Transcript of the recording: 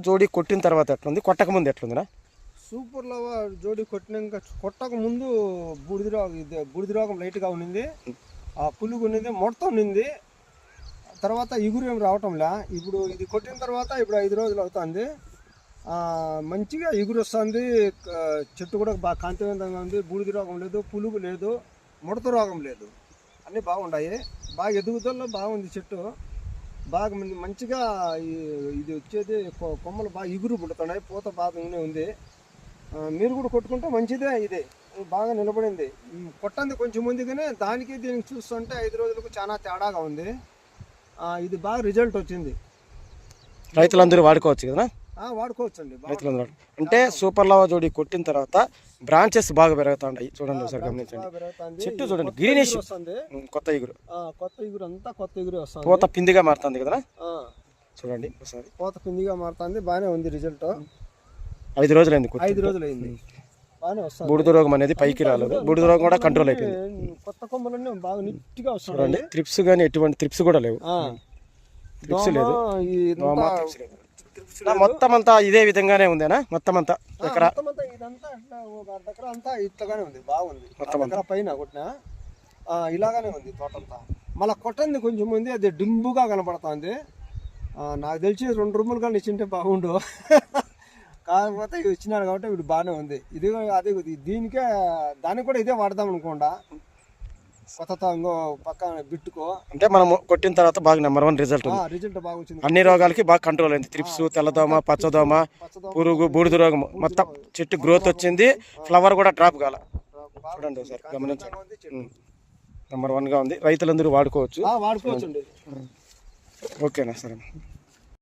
జోడీ కొట్టిన తర్వాత ఎట్లుంది, కొట్టక ముందు ఎట్లుందినా? సూపర్ లవ జోడీ కొట్టక ముందు బూడిద రోగం లైట్గా ఉన్నింది, ఆ పులుగు ఉన్నింది, ముడత ఉన్నింది. తర్వాత ఇగురు ఏం రావటంలే. ఇప్పుడు ఇది కొట్టిన తర్వాత ఇప్పుడు 5 రోజులు అవుతుంది. మంచిగా ఇగురు వస్తుంది, చెట్టు కూడా బాగా కాంతివంతంగా ఉంది. బూడిద రోగం లేదు, పులుగు లేదు, ముడత రోగం లేదు, అన్నీ బాగున్నాయి. బాగా ఎదుగుదలలో బాగుంది చెట్టు. బాగా మంచిగా ఇది వచ్చేది కొమ్మలు బాగా ఇగురు పుడుతున్నాయి, పూత బాగానే ఉంది. మీరు కూడా కొట్టుకుంటే మంచిదే. ఇది బాగా నిలబడింది. కొట్టంది కొంచెం ముందుగానే, దానికి దీనికి చూస్తుంటే 5 రోజులకు చాలా తేడాగా ఉంది. ఇది బాగా రిజల్ట్ వచ్చింది. రైతులందరూ వాడుకోవచ్చు కదా? వాడుకోవచ్చు అండి. రైతులందరూ అంటే సూపర్ లవ జోడీ కొట్టిన తర్వాత బ్రాంచెస్ బాగా పెరుగుతాయి. చూడండి ఒకసారి గమనించండి, చెట్టు చూడండి, గ్రీనిష్ వస్తుంది, కొత్త ఇగురు అంతా కొత్త ఇగురు వస్తుంది, పూత పిందిగా మారుతుంది కదా. చూడండి ఒకసారి, పూత పిందిగా మారుతుంది, బాగానే ఉంది రిజల్ట్. 5 రోజులైంది, 5 రోజులైంది, బాగానే వస్తుంది. బూడిద రోగం అనేది పైకి రాలేదు, బూడిద రోగం కూడా కంట్రోల్ అయిపోయింది. కొత్త కొమ్మలన్నీ బాగా నీట్గా వస్తుంది. చూడండి, త్రిప్స్ కానీ ఎటువంటి త్రిప్స్ కూడా లేవు, త్రిప్స్ లేదు, మొత్తం అంతా ఇదే విధంగానే ఉందేనా? మొత్తం అంతా ఎకరా ఇదంతా ఒక ఎకరా అంతా ఇట్లాగానే ఉంది, బాగుంది. మొత్తం ఎకరా పైన కొట్టిన ఇలాగానే ఉంది తోటంతా. మళ్ళీ కొట్టంది కొంచెం ఉంది, అది డింబుగా కనపడుతుంది. నాకు తెలిసి 2 రూములు కానీ ఇచ్చింటే బాగుండు. కాకపోతే ఇవి ఇచ్చినాడు కాబట్టి వీడు బాగానే ఉంది. ఇది అదే దీనికే దానికి కూడా ఇదే వాడదాం అనుకోండా, కొత్త ఇంకో పక్క బిట్టుకో. అంటే మనం కొట్టిన తర్వాత బాగా నెంబర్ 1 రిజల్ట్ బాగా వచ్చింది. అన్ని రోగాలకి బాగా కంట్రోల్ అయింది. త్రిప్స్, తెల్లదోమ, పచ్చదోమ, పురుగు, బూడిద రోగం, మొత్తం చెట్టు గ్రోత్ వచ్చింది. ఫ్లవర్ కూడా డ్రాప్ కాల. చూడండి ఒకసారి గమనించండి, నెంబర్ 1గా ఉంది. రైతులందరూ వాడుకోవచ్చు. వాడుకోవచ్చు. ఓకేనా? సరే.